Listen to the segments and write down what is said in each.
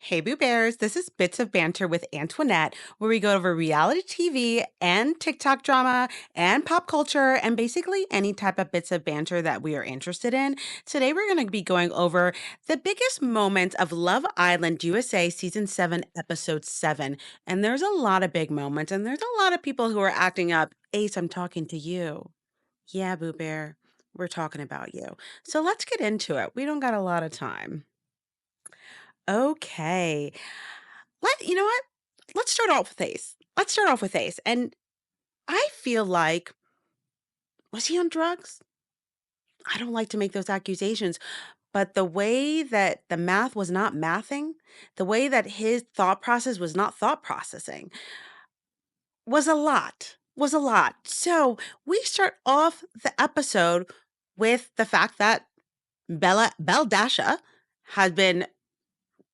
Hey, Boo Bears. This is Bits of Banter with Antoinette, where we go over reality TV and TikTok drama and pop culture and basically any type of bits of banter that we are interested in. Today, we're going to be going over the biggest moments of Love Island USA Season 7, Episode 7. And there's a lot of big moments, and there's a lot of people who are acting up. Ace, I'm talking to you. Yeah, Boo Bear, we're talking about you. So let's get into it. We don't got a lot of time. Okay. You know what? Let's start off with Ace. Let's start off with Ace. And I feel like, was he on drugs? I don't like to make those accusations, but the way that the math was not mathing, the way that his thought process was not thought processing was a lot. Was a lot. So we start off the episode with the fact that Beldasha has been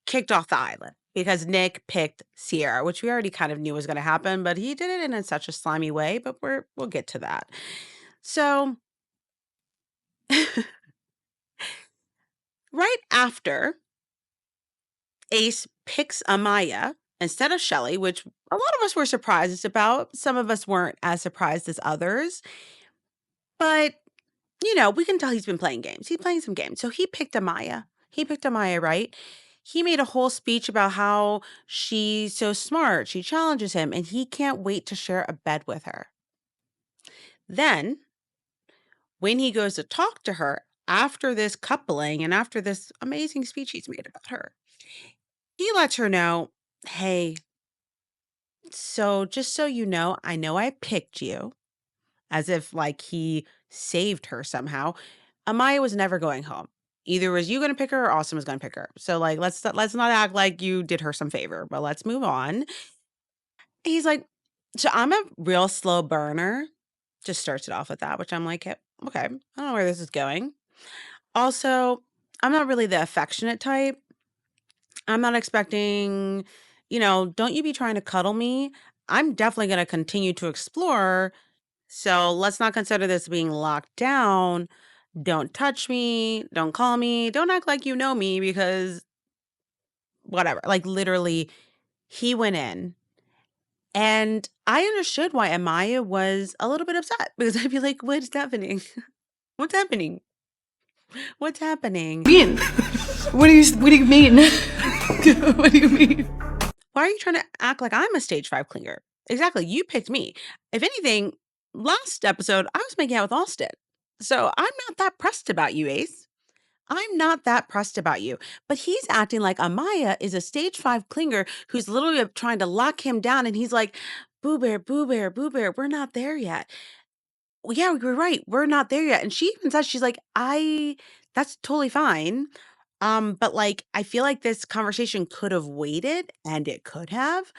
kicked off the island because Nick picked Ciarra, which we already kind of knew was going to happen, but he did it in such a slimy way, but we'll get to that. So, right after Ace picks Amaya instead of Shelly, which a lot of us were surprised about. Some of us weren't as surprised as others. But, we can tell he's been playing games. He's playing some games. So he picked Amaya. He picked Amaya, right? He made a whole speech about how she's so smart. She challenges him, and he can't wait to share a bed with her. Then, when he goes to talk to her after this coupling and after this amazing speech he's made about her, he lets her know, hey, so just so you know I picked you, as if like he saved her somehow. Amaya was never going home. Either was you going to pick her or Austin was going to pick her. So like let's not act like you did her some favor, but let's move on. He's like, so I'm a real slow burner. Just starts it off with that, which I'm like, okay, I don't know where this is going. Also, I'm not really the affectionate type. I'm not expecting, don't you be trying to cuddle me. I'm definitely going to continue to explore. So let's not consider this being locked down. Don't touch me. Don't call me. Don't act like you know me because whatever. Like literally, he went in. And I understood why Amaya was a little bit upset because I'd be like, what's happening? What's happening? What's happening? Mean? What do you mean? What do you mean? Why are you trying to act like I'm a stage 5 clinger? Exactly. You picked me. If anything, last episode, I was making out with Austin. So I'm not that pressed about you, Ace. I'm not that pressed about you. But he's acting like Amaya is a stage 5 clinger who's literally trying to lock him down. And he's like, Boo Bear, Boo Bear, Boo Bear, we're not there yet. Well, yeah, we're right. We're not there yet. And she even says, she's like, that's totally fine. But like, I feel like this conversation could have waited and it could have.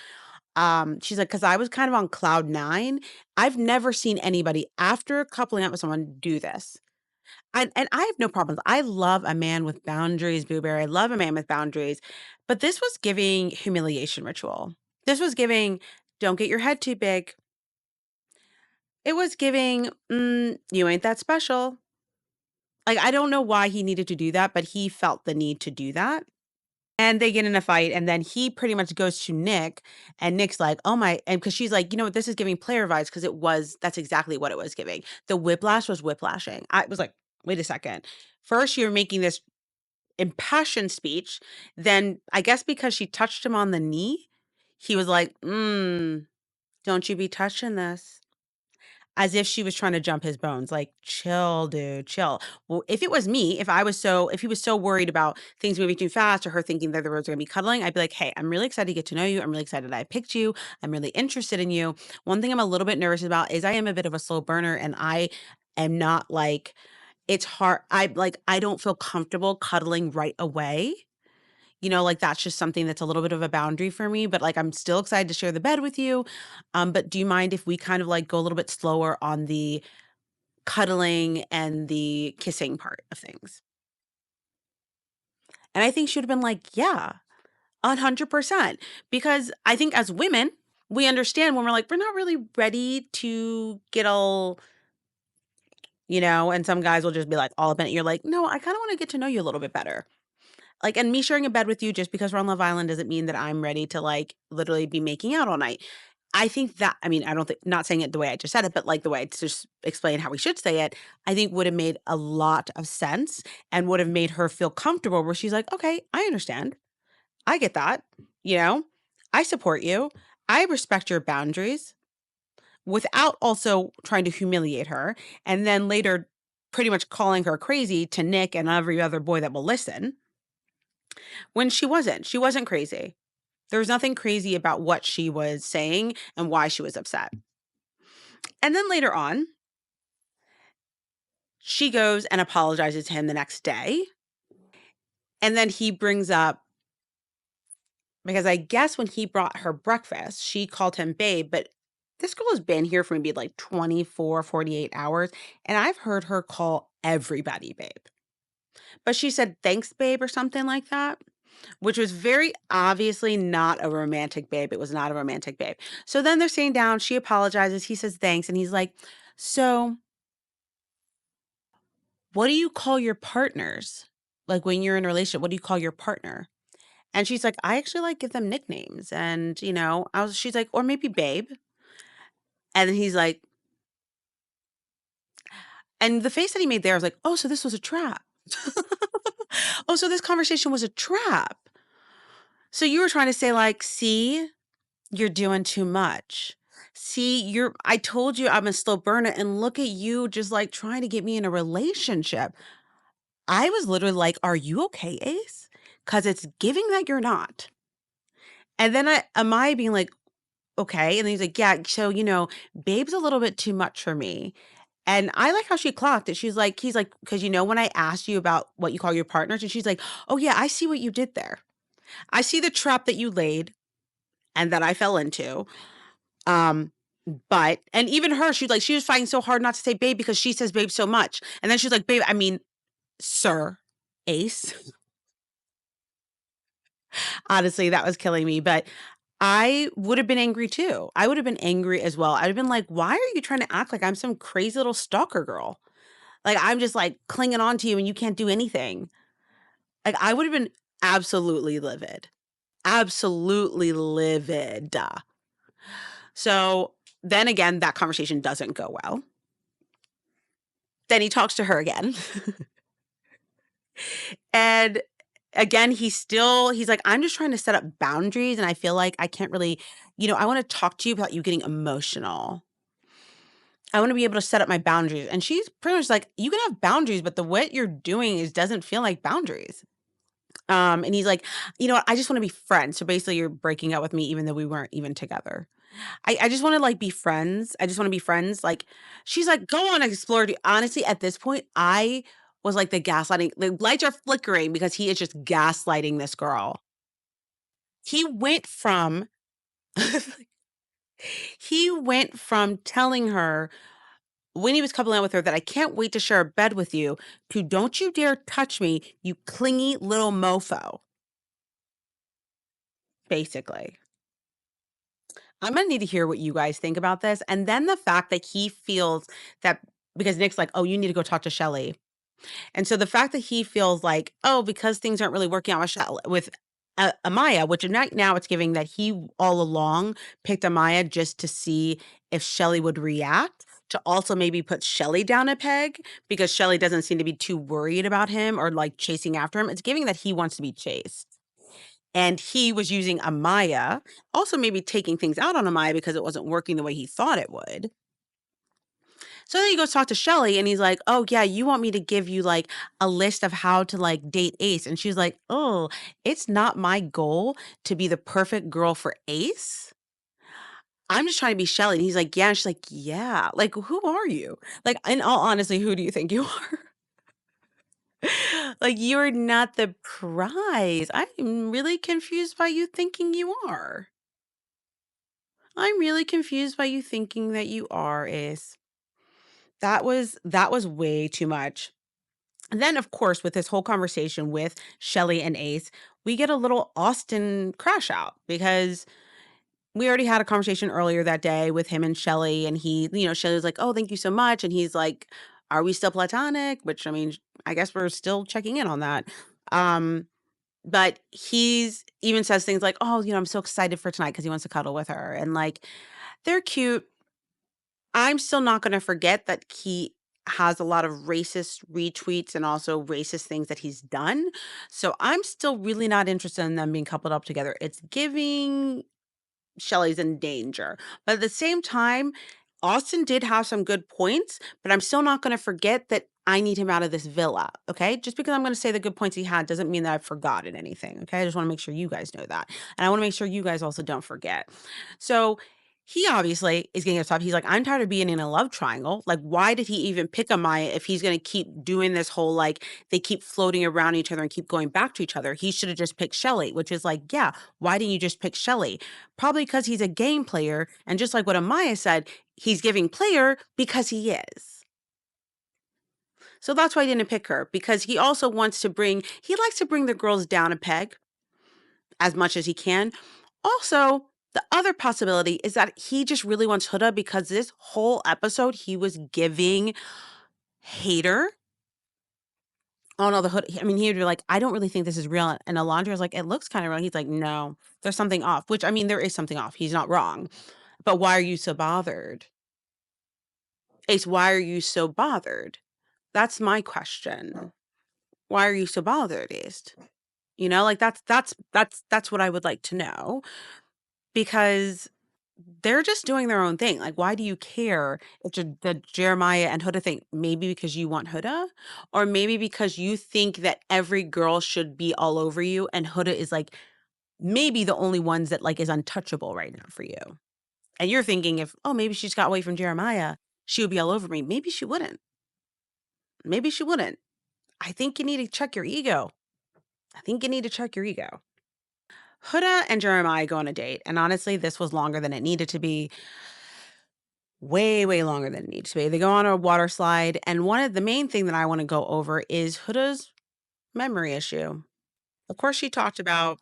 She's like, cause I was kind of on cloud nine. I've never seen anybody after coupling up with someone do this. And I have no problems. I love a man with boundaries, Boo Bear. I love a man with boundaries. But this was giving humiliation ritual. This was giving, don't get your head too big. It was giving, you ain't that special. Like, I don't know why he needed to do that, but he felt the need to do that. And they get in a fight, and then he pretty much goes to Nick, and Nick's like, "Oh my," and because she's like, "You know what? This is giving player vibes because that's exactly what it was giving. The whiplash was whiplashing." I was like, "Wait a second. First, you're making this impassioned speech. Then, I guess because she touched him on the knee, he was like, don't you be touching this." As if she was trying to jump his bones, like, "Chill, dude, chill." Well, if it was me, if he was so worried about things moving too fast or her thinking that the roads are gonna be cuddling, I'd be like, "Hey, I'm really excited to get to know you. I'm really excited I picked you. I'm really interested in you." One thing I'm a little bit nervous about is I am a bit of a slow burner, and I am not like it's hard I don't feel comfortable cuddling right away. Like, that's just something that's a little bit of a boundary for me, but, like, I'm still excited to share the bed with you. But do you mind if we kind of, like, go a little bit slower on the cuddling and the kissing part of things? And I think she would've been like, "Yeah, 100%." Because I think as women, we understand when we're like, we're not really ready to get all, and some guys will just be like all up in it. You're like, "No, I kinda wanna get to know you a little bit better." Like, and me sharing a bed with you just because we're on Love Island doesn't mean that I'm ready to, like, literally be making out all night. I think that I mean, I don't think not saying it the way I just said it, but, like, the way to just explain how we should say it, I think would have made a lot of sense and would have made her feel comfortable where she's like, "Okay, I understand. I get that, you know? I support you. I respect your boundaries," without also trying to humiliate her, and then later pretty much calling her crazy to Nick and every other boy that will listen, when she wasn't. She wasn't crazy. There was nothing crazy about what she was saying and why she was upset. And then later on, she goes and apologizes to him the next day, and then he brings up because I guess when he brought her breakfast, she called him babe, but this girl has been here for maybe like 24, 48 hours, and I've heard her call everybody babe. But she said, "Thanks, babe," or something like that, which was very obviously not a romantic babe. It was not a romantic babe. So then they're sitting down, she apologizes, he says, "Thanks," and he's like, "So, what do you call your partners? Like, when you're in a relationship, what do you call your partner?" And she's like, "I actually, like, give them nicknames," and, she's like, "Or maybe babe." And then he's like and the face that he made there was like, "Oh, so this was a trap. Oh, so this conversation was a trap. So you were trying to say, like, see, you're doing too much. See, I told you I'm a slow burner, and look at you just, like, trying to get me in a relationship." I was literally like, "Are you okay, Ace? Because it's giving that you're not." And then Amaya being like, "Okay." And then he's like, "Yeah, so, babe's a little bit too much for me." And I like how she clocked it. He's like, "'Cause when I asked you about what you call your partners," and she's like, "Oh, yeah, I see what you did there. I see the trap that you laid and that I fell into." Um, but and even her, she was fighting so hard not to say babe because she says babe so much. And then she's like, "Babe, I mean, sir, Ace." Honestly, that was killing me, but I would have been angry too. I would have been angry as well. I'd have been like, "Why are you trying to act like I'm some crazy little stalker girl? Like, I'm just, like, clinging on to you and you can't do anything." Like, I would have been absolutely livid. Absolutely livid. So, then again, that conversation doesn't go well. Then he talks to her again. And again, he's like, "I'm just trying to set up boundaries, and I feel like I can't really I wanna talk to you without you getting emotional. I wanna be able to set up my boundaries." And she's pretty much like, "You can have boundaries, but the what you're doing doesn't feel like boundaries." And he's like, "You know what? I just wanna be friends." So basically, you're breaking up with me even though we weren't even together. I just wanna, like, be friends. I just wanna be friends. Like, she's like, "Go on, explore." Honestly, at this point, I was like the lights are flickering because he is just gaslighting this girl. He went from he went from telling her when he was coupling up with her that, "I can't wait to share a bed with you," to, "Don't you dare touch me, you clingy little mofo," basically. I'm gonna need to hear what you guys think about this, and then the fact that he feels that because Nick's like, "Oh, you need to go talk to Shelly." And so the fact that he feels like, "Oh, because things aren't really working out with Amaya," which right now it's giving that he all along picked Amaya just to see if Shelly would react, to also maybe put Shelly down a peg because Shelly doesn't seem to be too worried about him or, like, chasing after him. It's giving that he wants to be chased. And he was using Amaya, also maybe taking things out on Amaya because it wasn't working the way he thought it would. So then he goes talk to Shelly and he's like, "Oh, yeah, you want me to give you, like, a list of how to, like, date Ace." And she's like, "Oh, it's not my goal to be the perfect girl for Ace. I'm just trying to be Shelly." And he's like, "Yeah." And she's like, "Yeah." Like, who are you? Like, in all honesty, who do you think you are? Like, you're not the prize. I'm really confused by you thinking you are. I'm really confused by you thinking that you are, Ace. That was way too much. And then, of course, with this whole conversation with Shelly and Ace, we get a little Austin crash out because we already had a conversation earlier that day with him and Shelly, and Shelly was like, "Oh, thank you so much." And he's like, "Are we still platonic?" Which, I mean, I guess we're still checking in on that. Um, But he's even says things like, "Oh, I'm so excited for tonight," because he wants to cuddle with her, and, like, they're cute. I'm still not gonna forget that he has a lot of racist retweets and also racist things that he's done, so I'm still really not interested in them being coupled up together. It's giving Shelley's in danger. But at the same time, Austin did have some good points, but I'm still not going to forget that I need him out of this villa. Okay. Just because I'm going to say the good points he had doesn't mean that I've forgotten anything. Okay. I just want to make sure you guys know that. And I want to make sure you guys also don't forget. So he obviously is getting upset. He's like, I'm tired of being in a love triangle. Like, why did he even pick Amaya if he's going to keep doing this whole, like, they keep floating around each other and keep going back to each other? He should have just picked Shelley, which is like, yeah, why didn't you just pick Shelley? Probably because he's a game player, and just like what Amaya said, he's giving player because he is. So that's why he didn't pick her, because he also he likes to bring the girls down a peg as much as he can. Also, the other possibility is that he just really wants Huda because this whole episode he was giving hater on all the Huda. I mean, he'd be like, I don't really think this is real. And Alondra was like, it looks kind of real. He's like, no, there's something off, which I mean, there is something off. He's not wrong. But why are you so bothered? Ace, why are you so bothered? That's my question. Why are you so bothered, Ace? Like that's what I would like to know, because they're just doing their own thing. Like, why do you care if the Jeremiah and Huda thing? Maybe because you want Huda, or maybe because you think that every girl should be all over you, and Huda is like maybe the only ones that like is untouchable right now for you. And you're thinking if, oh, maybe she just got away from Jeremiah, she would be all over me. Maybe she wouldn't. Maybe she wouldn't. I think you need to check your ego. I think you need to check your ego. Huda and Jeremiah go on a date, and honestly, this was longer than it needed to be. Way, way longer than it needs to be. They go on a water slide, and one of the main thing that I want to go over is Huda's memory issue. Of course, she talked about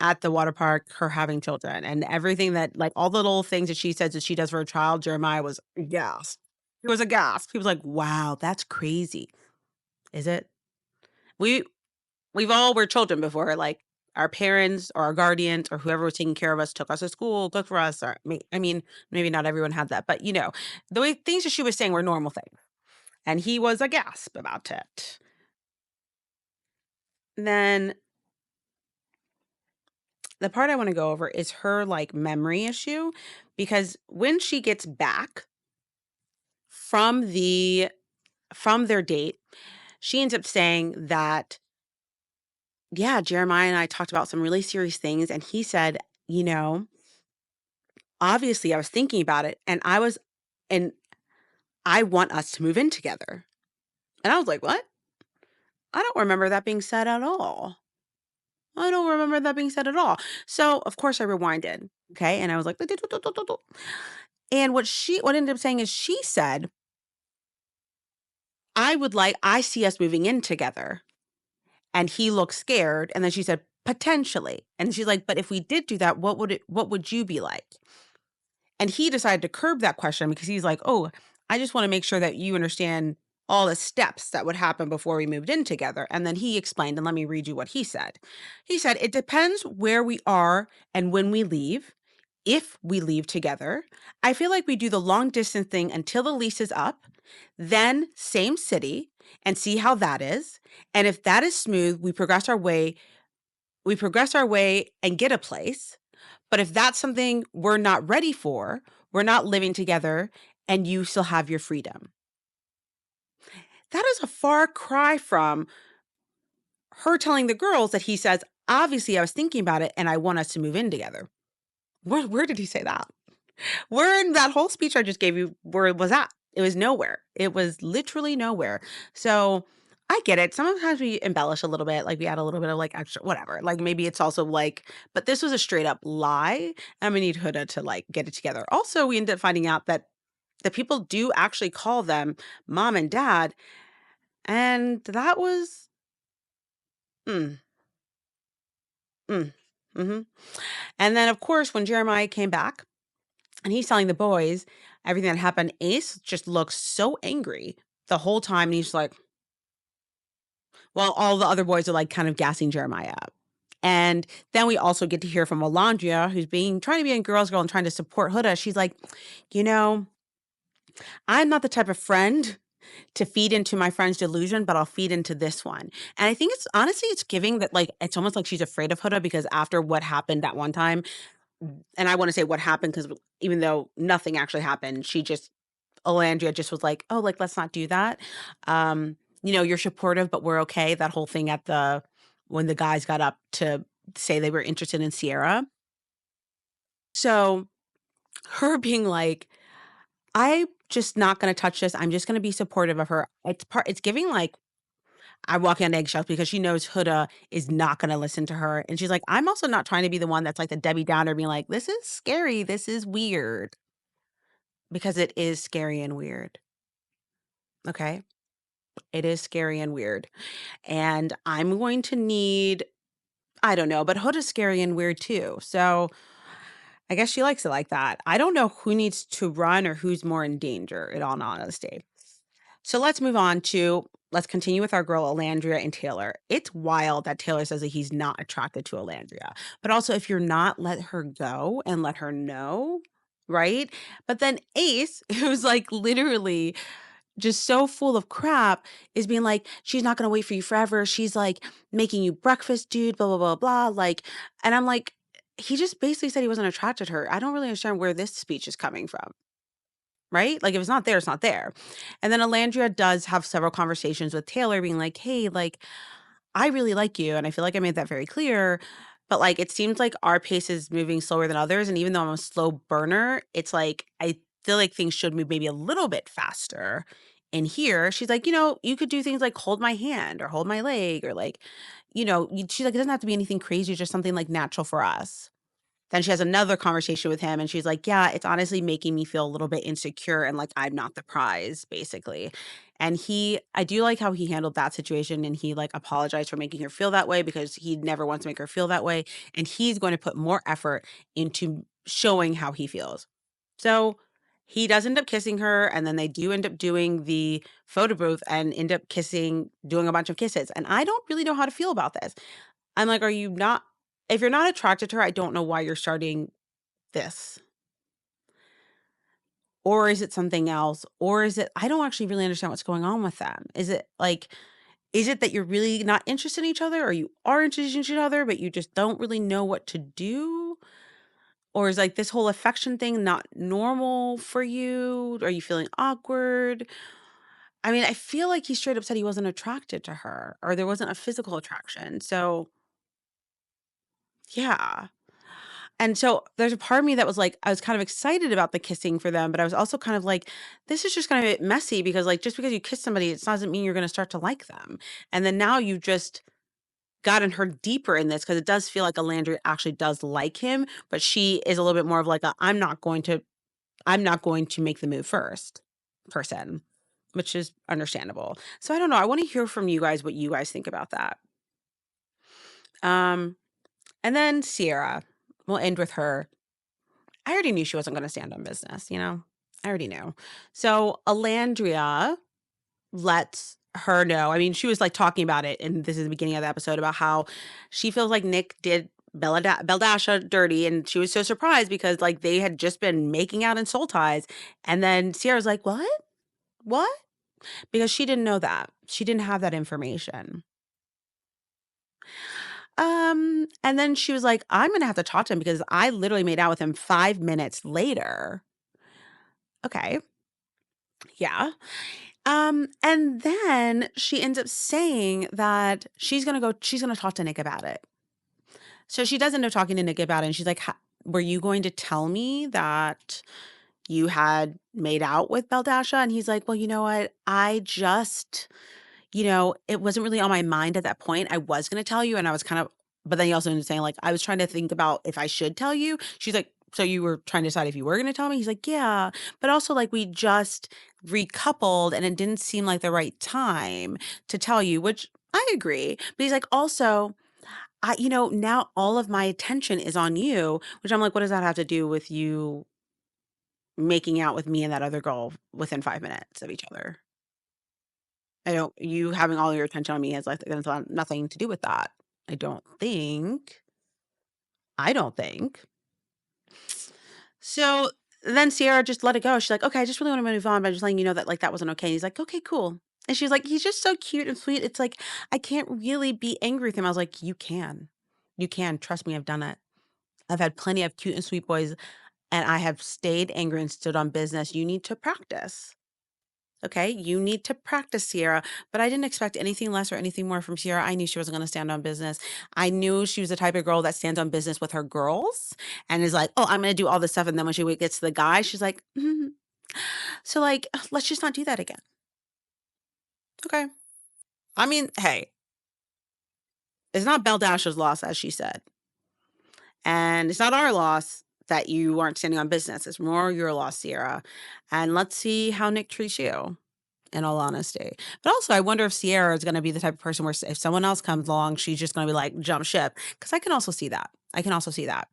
at the water park her having children and everything that, like, all the little things that she says that she does for a child. Jeremiah was aghast. He was aghast. He was like, "Wow, that's crazy." Is it? We we've all were children before, like, our parents or our guardians or whoever was taking care of us took us to school, cooked for us, or I mean, maybe not everyone had that, but, the way things that she was saying were normal things, and he was aghast about it. Then the part I wanna go over is her, like, memory issue, because when she gets back from from their date, she ends up saying that, "Yeah, Jeremiah and I talked about some really serious things, and he said, you know, obviously, I was thinking about it, and I want us to move in together." And I was like, "What? I don't remember that being said at all. I don't remember that being said at all." So, of course, I rewinded, okay, and I was like, and what ended up saying is she said, I see us moving in together." And he looked scared, and then she said, "Potentially." And she's like, "But if we did do that, what would you be like?" And he decided to curb that question because he's like, "Oh, I just wanna make sure that you understand all the steps that would happen before we moved in together." And then he explained, and let me read you what he said. He said, "It depends where we are and when we leave. If we leave together, I feel like we do the long distance thing until the lease is up, then same city, and see how that is. And if that is smooth, we progress our way and get a place. But if that's something we're not ready for, we're not living together and you still have your freedom." That is a far cry from her telling the girls that he says, "Obviously, I was thinking about it and I want us to move in together." Where did he say that? Where in that whole speech I just gave you, where was that? It was nowhere. It was literally nowhere. So I get it. Sometimes we embellish a little bit, like we add a little bit of like extra, whatever. Like maybe it's also like, but this was a straight up lie. And we need Huda to like get it together. Also, we ended up finding out that the people do actually call them mom and dad. And that was, mm, mm, hmm. And then, of course, when Jeremiah came back, and he's telling the boys everything that happened. Ace just looks so angry the whole time, and he's like, well, all the other boys are like kind of gassing Jeremiah up. And then we also get to hear from Olandria, who's trying to be a girl's girl and trying to support Huda. She's like, you know, I'm not the type of friend to feed into my friend's delusion, but I'll feed into this one. And I think it's honestly, it's giving that like it's almost like she's afraid of Huda because after what happened that one time, and I want to say what happened because even though nothing actually happened, she just Olandria just was like, "Oh, like, let's not do that. You're supportive, but we're okay." That whole thing at the when the guys got up to say they were interested in Cierra. So, her being like, "I'm just not gonna touch this. I'm just gonna be supportive of her." It's giving, like, I'm walking on eggshells because she knows Huda is not gonna listen to her, and she's like, "I'm also not trying to be the one that's like the Debbie Downer being like, 'This is scary. This is weird.'" Because it is scary and weird, okay? It is scary and weird. And I'm going to need I don't know, but Huda's scary and weird too. So I guess she likes it like that. I don't know who needs to run or who's more in danger, in all honesty. So let's continue with our girl Olandria and Taylor. It's wild that Taylor says that he's not attracted to Olandria. But also if you're not, let her go and let her know. Right. But then Ace, who's like literally just so full of crap is being like, "She's not gonna wait for you forever. She's, like, making you breakfast, dude, blah, blah, blah, blah," like and I'm like, he just basically said he wasn't attracted to her. I don't really understand where this speech is coming from, right? Like, if it's not there, it's not there. And then Alandria does have several conversations with Taylor being like, "Hey, like, I really like you, and I feel like I made that very clear, but, like, it seems like our pace is moving slower than others, and even though I'm a slow burner, it's like, I feel like things should move maybe a little bit faster." And here, she's like, "You could do things like hold my hand or hold my leg or, like," she's like, "It doesn't have to be anything crazy, just something, like, natural for us." Then she has another conversation with him, and she's like, "Yeah, it's honestly making me feel a little bit insecure and like I'm not the prize, basically." And I do like how he handled that situation and he like apologized for making her feel that way because he never wants to make her feel that way. And he's going to put more effort into showing how he feels. So he does end up kissing her, and then they do end up doing the photo booth and end up doing a bunch of kisses. And I don't really know how to feel about this. I'm like, are you not if you're not attracted to her, I don't know why you're starting this. Or is it something else? Or is it I don't actually really understand what's going on with them. Is it that you're really not interested in each other or you are interested in each other, but you just don't really know what to do? Or is like this whole affection thing not normal for you? Are you feeling awkward? I mean, I feel like he straight up said he wasn't attracted to her or there wasn't a physical attraction. So, yeah. And so there's a part of me that was like, I was kind of excited about the kissing for them, but I was also kind of like, this is just kind of a bit messy because like just because you kiss somebody, it doesn't mean you're gonna start to like them. And then now you've just gotten her deeper in this because it does feel like Alandria actually does like him, but she is a little bit more of like I'm not going to make the move first person, which is understandable. So I don't know. I want to hear from you guys what you guys think about that. Um, and then Cierra. We'll end with her. I already knew she wasn't gonna stand on business, you know? I already knew. So, Alandria lets her know I mean, she was, like, talking about it, and this is the beginning of the episode, about how she feels like Nick did Beldasha dirty, and she was so surprised because, like, they had just been making out in soul ties, and then Sierra's like, "What? What?" Because she didn't know that. She didn't have that information. And then she was like, "I'm gonna have to talk to him because I literally made out with him 5 minutes later." Okay. Yeah. And then she ends up saying that she's gonna talk to Nick about it. So she does end up talking to Nick about it, and she's like, Were you going to tell me that you had made out with Beldasha?" And he's like, "Well, you know what? It wasn't really on my mind at that point. I was gonna tell you, and I was kind of but then he also ended up saying, like, I was trying to think about if I should tell you." She's like, "So you were trying to decide if you were gonna tell me?" He's like, "Yeah, but also, like, we just recoupled, and it didn't seem like the right time to tell you," which I agree. But he's like, "Also, now all of my attention is on you," which I'm like, "What does that have to do with you making out with me and that other girl within 5 minutes of each other?" I don't you having all your attention on me has, like, nothing to do with that, I don't think. I don't think. So then Ciarra just let it go. She's like, "Okay, I just really wanna move on, but I'm just letting you know that, like, that wasn't okay." And he's like, "Okay, cool." And she's like, "He's just so cute and sweet." It's like, "I can't really be angry with him." I was like, "You can. You can. Trust me, I've done it. I've had plenty of cute and sweet boys, and I have stayed angry and stood on business. You need to practice." Okay, you need to practice, Ciarra. But I didn't expect anything less or anything more from Ciarra. I knew she wasn't going to stand on business. I knew she was the type of girl that stands on business with her girls and is like, "Oh, I'm going to do all this stuff." And then when she gets to the guy, she's like, "Mhm." So, like, let's just not do that again. Okay. I mean, hey, it's not Belle Dash's loss, as she said. And it's not our loss that you aren't standing on business. It's more your loss, Ciarra. And let's see how Nick treats you. In all honesty. But also, I wonder if Ciarra is gonna be the type of person where if someone else comes along, she's just gonna be like, "Jump ship," because I can also see that. I can also see that.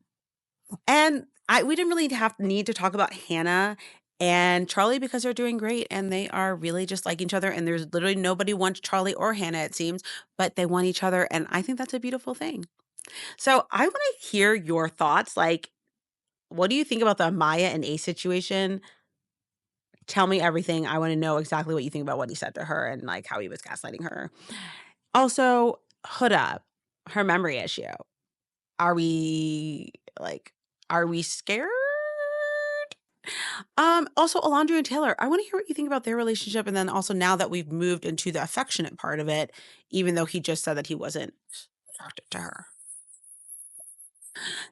And we didn't really need to talk about Hannah and Charlie because they're doing great and they are really just like each other, and there's literally nobody wants Charlie or Hannah, it seems, but they want each other, and I think that's a beautiful thing. So, I wanna hear your thoughts, like, what do you think about the Amaya and Ace situation? Tell me everything. I wanna know exactly what you think about what he said to her and, like, how he was gaslighting her. Also, Huda, her memory issue. Are we, like, are we scared? Also, Olandria and Taylor, I wanna hear what you think about their relationship, and then also now that we've moved into the affectionate part of it, even though he just said that he wasn't attracted to her.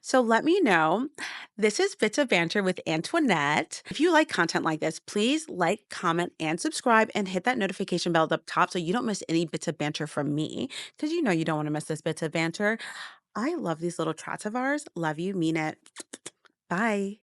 So let me know. This is Bits of Banter with Antoinette. If you like content like this, please like, comment, and subscribe and hit that notification bell up top so you don't miss any bits of banter from me because you know you don't want to miss this bits of banter. I love these little chats of ours. Love you, mean it. Bye.